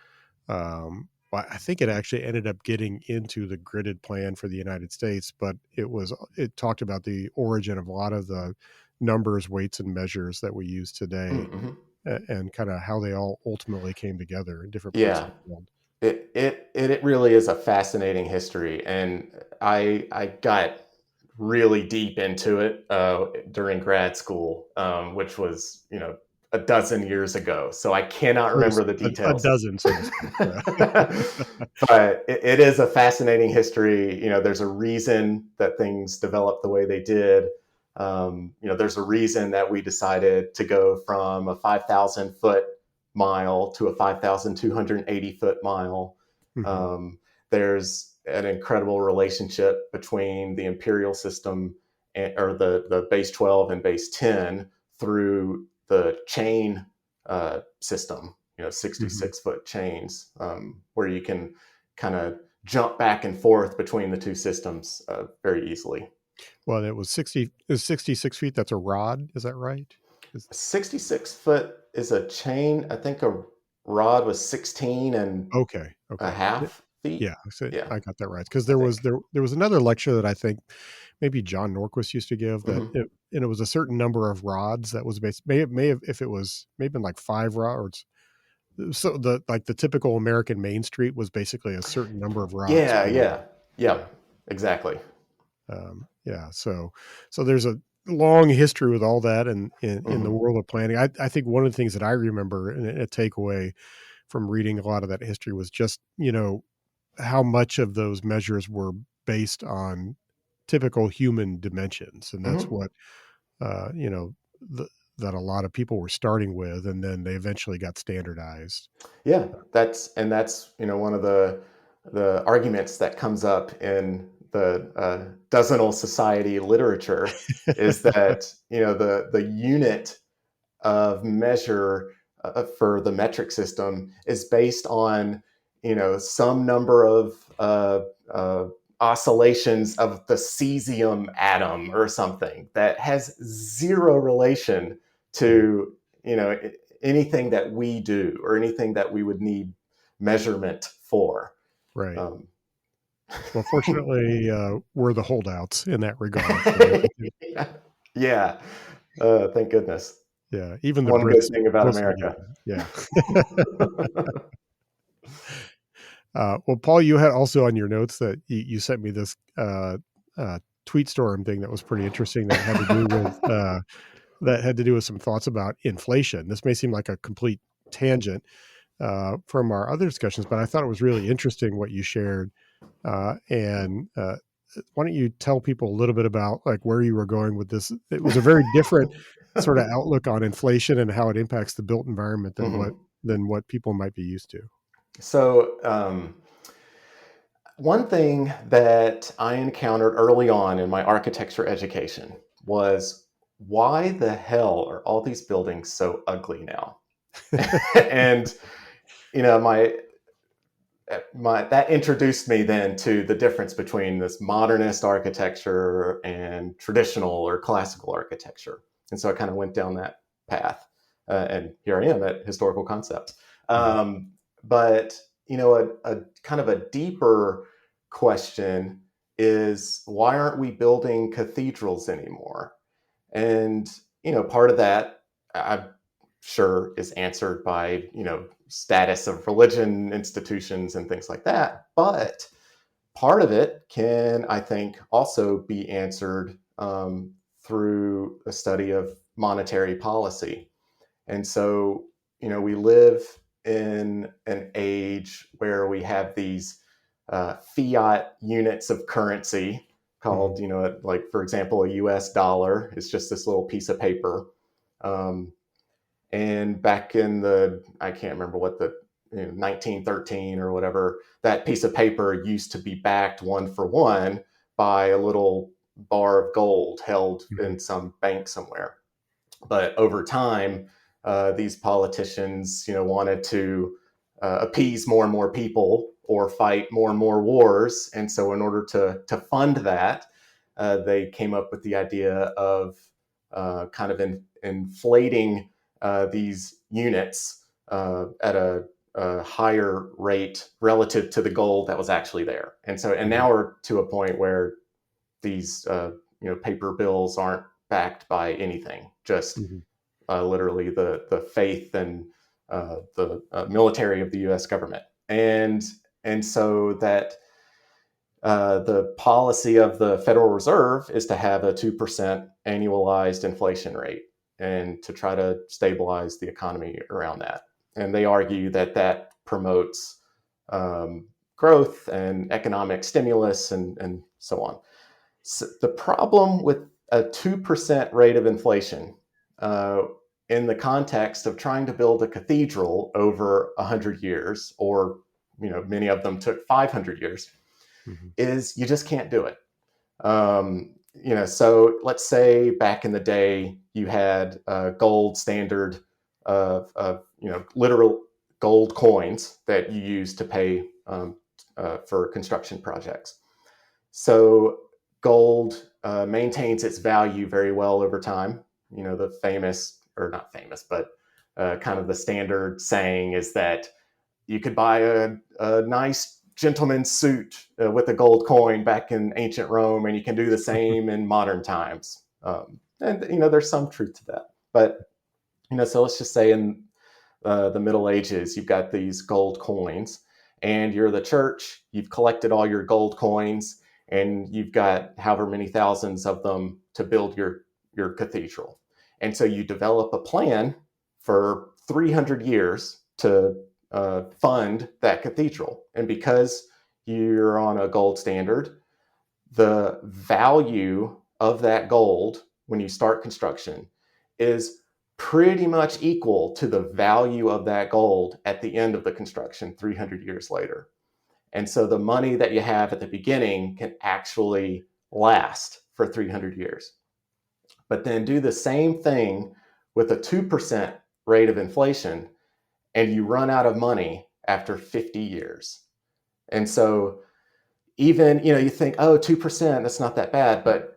I think it actually ended up getting into the gridded plan for the United States, but it talked about the origin of a lot of the numbers, weights, and measures that we use today, and kind of how they all ultimately came together in different parts of the world. It really is a fascinating history, and I got really deep into it during grad school, which was a dozen years ago, so I cannot remember the details. A dozen, so to speak. But it is a fascinating history. There's a reason that things developed the way they did. There's a reason that we decided to go from a 5,000-foot mile to a 5,280-foot mile. There's an incredible relationship between the imperial system or the base 12 and base 10 through the chain system, 66-foot chains, where you can kind of jump back and forth between the two systems very easily. Well, it was 66 feet. That's a rod. Is that right? 66-foot is a chain. I think a rod was 16 and Okay. a half feet. Yeah, so Yeah, I got that right because I there was think. there was another lecture that I think maybe John Norquist used to give that Hmm. and it was a certain number of rods that was based may have if it was maybe like 5 rods. So the typical American Main Street was basically a certain number of rods. Yeah, exactly. Yeah, so there's a long history with all that and in the Hmm. world of planning. I think one of the things that I remember and a takeaway from reading a lot of that history was just how much of those measures were based on typical human dimensions, and that's Hmm. what uh, you know the, that a lot of people were starting with, and then they eventually got standardized. Yeah, that's one of the arguments that comes up in the dozenal society literature is that the unit of measure for the metric system is based on some number of oscillations of the cesium atom or something that has zero relation Mhm. to anything that we do or anything that we would need measurement for. Right. um, Well, fortunately, we're the holdouts in that regard. So yeah, yeah. Thank goodness. yeah, even the One good Brits thing about mostly do America. that. Yeah. Well, Paul, you had also on your notes that you sent me this tweet storm thing that was pretty interesting that had to do with some thoughts about inflation. This may seem like a complete tangent from our other discussions, but I thought it was really interesting what you shared. And why don't you tell people a little bit about like where you were going with this? It was a very different sort of outlook on inflation and how it impacts the built environment Mhm. than what people might be used to. So, one thing that I encountered early on in my architecture education was, why the hell are all these buildings so ugly now? And my that introduced me then to the difference between this modernist architecture and traditional or classical architecture. And so I kind of went down that path, and here I am at historical concepts. Mhm. But a kind of a deeper question is, why aren't we building cathedrals anymore? And part of that, I'm sure, is answered by status of religion, institutions, and things like that. But part of it can, I think, also be answered through a study of monetary policy. And so, we live in an age where we have these fiat units of currency Mhm. called, like, for example, a US dollar is just this little piece of paper. Um, and back in I can't remember what the 1913 or whatever, that piece of paper used to be backed one for one by a little bar of gold held Mhm. in some bank somewhere. But over time, these politicians, wanted to appease more and more people or fight more and more wars, and so in order to fund that, they came up with the idea of kind of inflating these units at a higher rate relative to the gold that was actually there. And Mhm. now we're to a point where these paper bills aren't backed by anything, just Mhm. literally the faith and the military of the U.S. government. And so that the policy of the Federal Reserve is to have a 2% annualized inflation rate and to try to stabilize the economy around that. And they argue that that promotes growth and economic stimulus and so on. So the problem with a 2% rate of inflation uh, in the context of trying to build a cathedral over 100 years, or many of them took 500 years, Mhm. is you just can't do it. So let's say back in the day you had a gold standard of literal gold coins that you use to pay for construction projects. So gold maintains its value very well over time. The famous, or not famous, but kind of the standard saying is that you could buy a nice gentleman's suit with a gold coin back in ancient Rome, and you can do the same in modern times. And there's some truth to that. But so let's just say in the Middle Ages, you've got these gold coins, and you're the church. You've collected all your gold coins, and you've got however many thousands of them to build your cathedral. And so you develop a plan for 300 years to fund that cathedral. And because you're on a gold standard, the value of that gold when you start construction is pretty much equal to the value of that gold at the end of the construction 300 years later. And so the money that you have at the beginning can actually last for 300 years. But then do the same thing with a 2% rate of inflation, and you run out of money after 50 years. And so even, you think, oh, 2%, that's not that bad. But,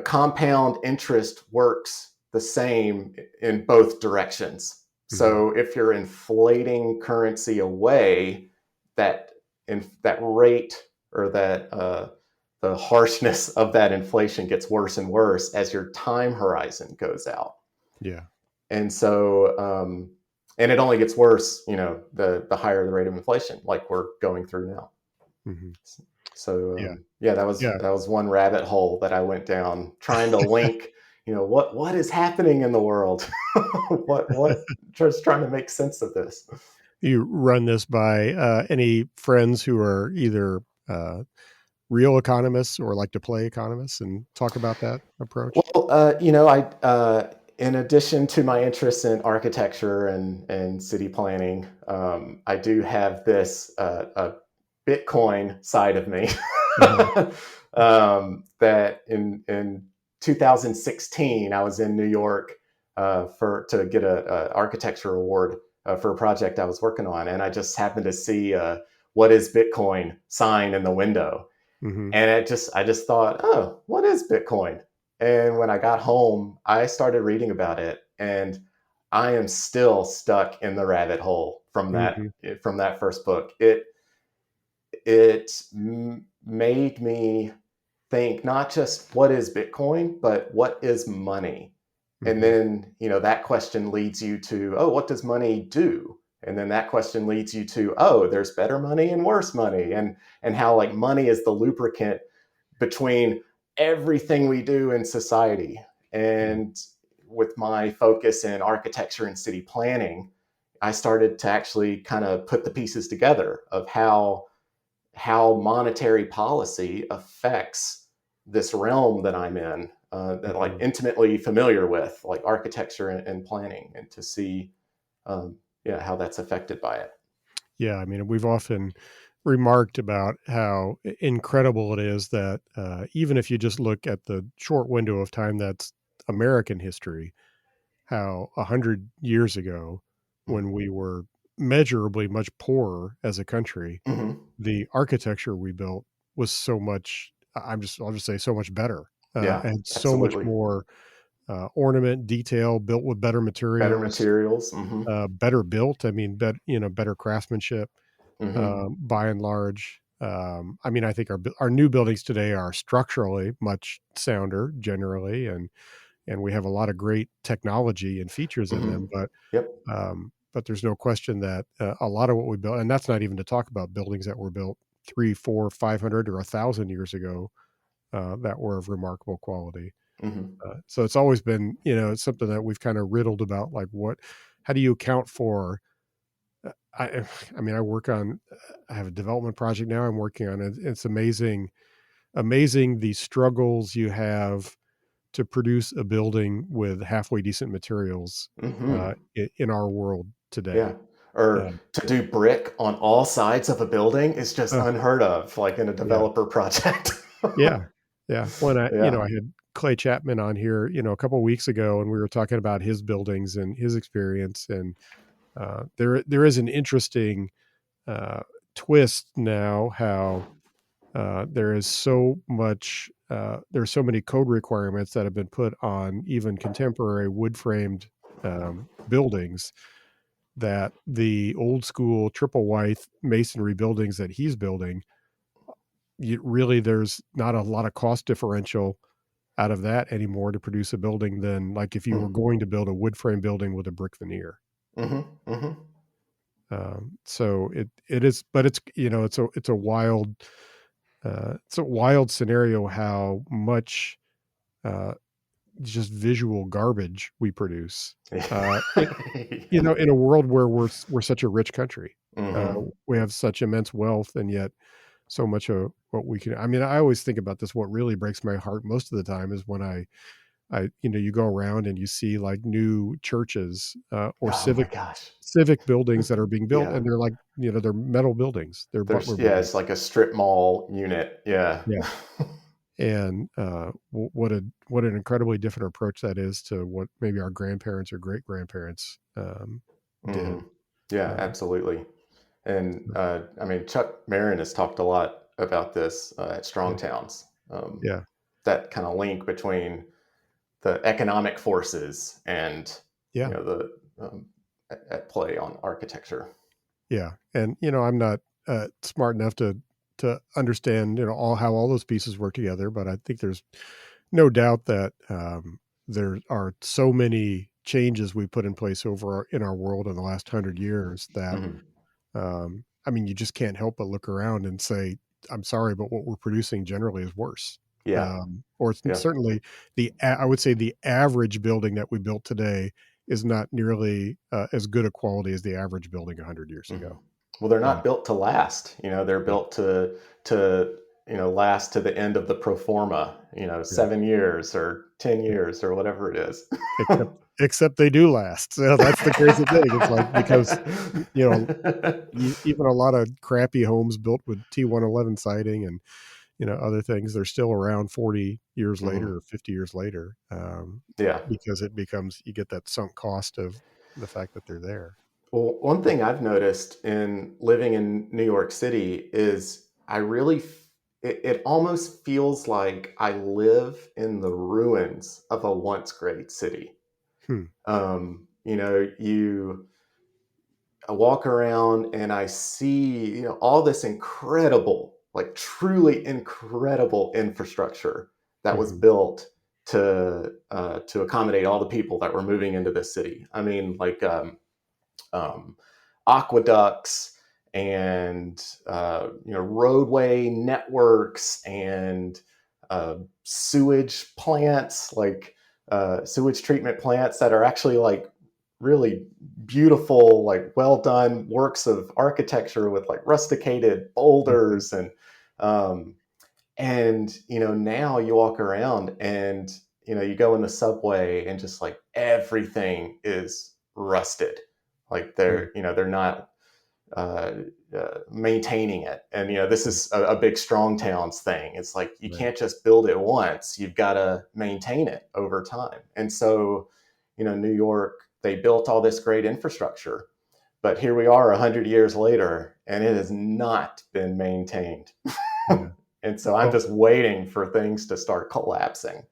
compound interest works the same in both directions. Mm-hmm. So if you're inflating currency away, that rate or that the harshness of that inflation gets worse and worse as your time horizon goes out. Yeah. And so, and it only gets worse, the higher the rate of inflation, like we're going through now. Mm-hmm. So that was one rabbit hole that I went down trying to link, what is happening in the world? what just trying to make sense of this. You run this by any friends who are either real economists or like to play economists and talk about that approach? Well, I in addition to my interest in architecture and city planning, I do have this a Bitcoin side of me. Mm-hmm. That in 2016 I was in New York to get a architecture award for a project I was working on, and I just happened to see "What is Bitcoin" sign in the window. Mm-hmm. And I just thought, oh, what is Bitcoin? And when I got home, I started reading about it, and I am still stuck in the rabbit hole from that first book. It made me think not just what is Bitcoin, but what is money? Mm-hmm. And then, that question leads you to, oh, what does money do? And then that question leads you to, oh, there's better money and worse money, and how like money is the lubricant between everything we do in society. And with my focus in architecture and city planning, I started to actually kind of put the pieces together of how monetary policy affects this realm that I'm in, that like intimately familiar with, like architecture and planning, and to see how that's affected by it. Yeah, I mean, we've often remarked about how incredible it is that even if you just look at the short window of time that's American history, how 100 years ago, when we were measurably much poorer as a country, mm-hmm. the architecture we built was so much, I'll just say so much better. And so much more ornament, detail, built with better materials. Mm-hmm. Better built. I mean, better craftsmanship, mm-hmm. By and large. I mean, I think our new buildings today are structurally much sounder generally, and we have a lot of great technology and features in them. But but there's no question that a lot of what we built, and that's not even to talk about buildings that were built 300, 400, 500, or 1,000 years ago, that were of remarkable quality. Mm-hmm. So it's always been, it's something that we've kind of riddled about, like how do you account for, I mean, I have a development project now I'm working on it. It's amazing the struggles you have to produce a building with halfway decent materials, mm-hmm. In our world today. Yeah. Or to do brick on all sides of a building is just unheard of, like in a developer project. Yeah. Yeah. When Yeah. I had Clay Chapman on here, a couple of weeks ago, and we were talking about his buildings and his experience. And there is an interesting uh, twist now how there is so much, there's so many code requirements that have been put on even contemporary wood framed buildings, that the old school triple wide masonry buildings that he's building, there's not a lot of cost differential out of that anymore to produce a building than like if you were Mm. going to build a wood frame building with a brick veneer. Hmm. Hmm. So it is, but it's a wild scenario how much uh, just visual garbage we produce. It, Yeah. in a world where we're such a rich country, uh, Hmm. we have such immense wealth, and yet so much of what we can. I mean, I always think about this. What really breaks my heart most of the time is when you go around and you see like new churches or Oh my gosh. civic buildings that are being built, Yeah. and they're like, they're metal buildings, they're Butler Yeah, it's buildings. like a strip mall unit. Yeah. Yeah. And what an incredibly different approach that is to what maybe our grandparents or great grandparents Hmm. did. Yeah, Uh, absolutely. And so, I mean, Chuck Marin has talked a lot about this at yeah, Strong Towns. yeah, That kind of link between the economic forces and yeah, the at play on architecture. yeah. And I'm not smart enough to understand all how all those pieces work together, but I think there's no doubt that there are so many changes we put in place in our world in the last 100 years that Hmm. I mean, you just can't help but look around and say, "I'm sorry, but what we're producing generally is worse." Yeah, Or it's yeah. certainly I would say the average building that we built today is not nearly as good a quality as the average building 100 years Hmm. ago. Well, they're Uh, not built to last. They're yeah, built to last to the end of the pro forma. yeah. 7 years or 10 years or whatever it is. Except except they do last. So that's the crazy thing. It's like because even a lot of crappy homes built with T111 siding and other things, they're still around 40 years later Hmm. or 50 years later, Yeah. because you get that sunk cost of the fact that they're there. Well, one thing I've noticed in living in New York City is it almost feels like I live in the ruins of a once great city. Hmm. I walk around and I see, all this incredible, like truly incredible infrastructure that was Mhm. built to accommodate all the people that were moving into this city. I mean, like um, aqueducts and roadway networks and sewage plants, like sewage treatment plants that are actually like really beautiful, like well done works of architecture with like rusticated Mhm. boulders um, and now you walk around and you go in the subway and just like everything is rusted, like Yeah. they're not uh, maintaining it. And this Yeah. is a big strong towns thing. It's like you Right. can't just build it once, you've got to maintain it over time. And so New York, they built all this great infrastructure, but here we are 100 years later and it has not been maintained. Yeah. And so I'm Well, just waiting for things to start collapsing.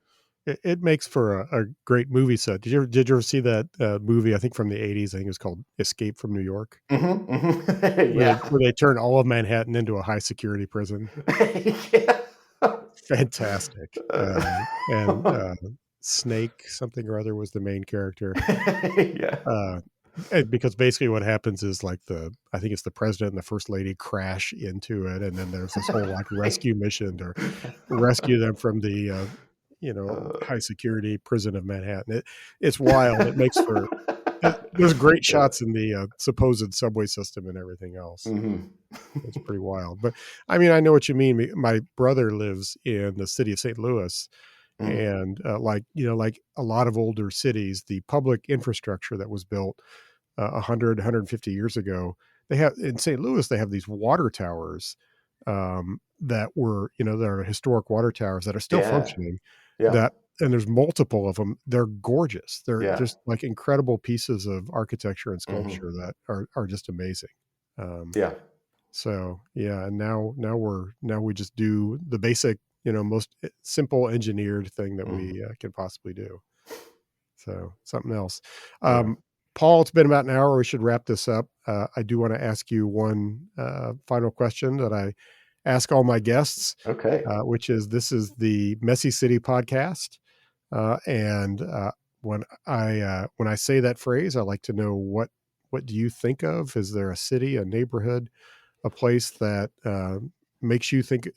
it makes for a great movie set. Did you ever see that movie? I think from the '80s. I think it was called Escape from New York, Hmm. Hmm. where they Yeah. where they turn all of Manhattan into a high security prison. Yeah. Fantastic. And Snake something or other was the main character. Yeah. Uh, because basically what happens is like I think it's the president and the first lady crash into it, and then there's this whole like rescue mission to rescue them from the Uh, high security prison of Manhattan. It's wild. It makes for there's great yeah. shots in the supposed subway system and everything else. Hmm. It's pretty wild. But I mean, I know what you mean. My brother lives in the city of St. Louis, Hmm. and like a lot of older cities, the public infrastructure that was built 100 150 years ago, they have in St. Louis, they have these water towers that were, there are historic water towers that are still Yeah. functioning. Yeah. And there's multiple of them. They're gorgeous. They're Yeah. just like incredible pieces of architecture and Hmm. sculpture that are just amazing. Um, Yeah. so yeah, and now we just do the basic, most simple engineered thing that Hmm. we can possibly do. So something else. Yeah. Paul, it's been about an hour. We should wrap this up. I do want to ask you one final question that I ask all my guests, Okay. this is the Messy City podcast. And when I say that phrase, I like to know what do you think of? Is there a city, a neighborhood, a place that makes you think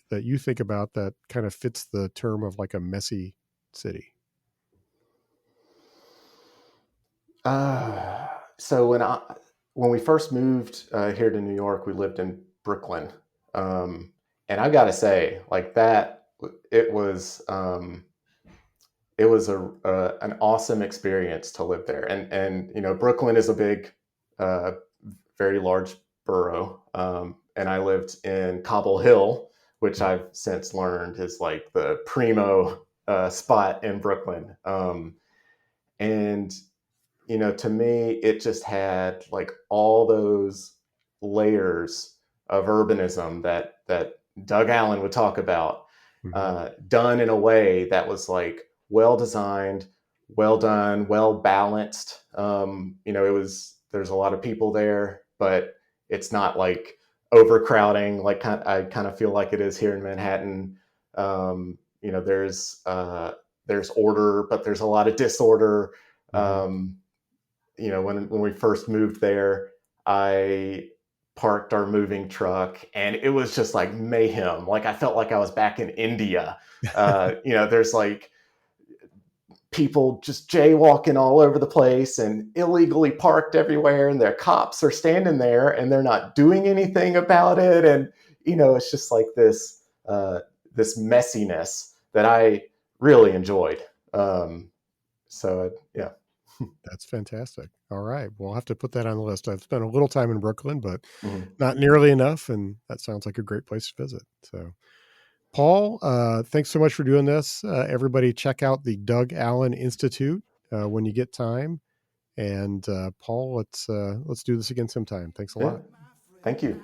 about that kind of fits the term of like a messy city? Uh, so when we first moved here to New York, we lived in Brooklyn, and I gotta say, like that, it was it was an awesome experience to live there. And Brooklyn is a big, uh, very large borough, and I lived in Cobble Hill, which I've since learned is like the primo spot in Brooklyn. And to me, it just had like all those layers of urbanism that Doug Allen would talk about, Mm-hmm. done in a way that was like well designed, well done, well balanced. It was there's a lot of people there, but it's not like overcrowding. Like I kind of feel like it is here in Manhattan. There's order, but there's a lot of disorder. Mm-hmm. Um, when we first moved there, I parked our moving truck and it was just like mayhem. Like I felt like I was back in India. There's like people just jaywalking all over the place and illegally parked everywhere, and their cops are standing there and they're not doing anything about it. And it's just like this messiness that I really enjoyed. Yeah. That's fantastic. All right. We'll have to put that on the list. I've spent a little time in Brooklyn, but Mhm. not nearly enough. And that sounds like a great place to visit. So, Paul, thanks so much for doing this. Everybody, check out the Doug Allen Institute when you get time. And Paul, let's do this again sometime. Thanks a Yeah. lot. Thank you.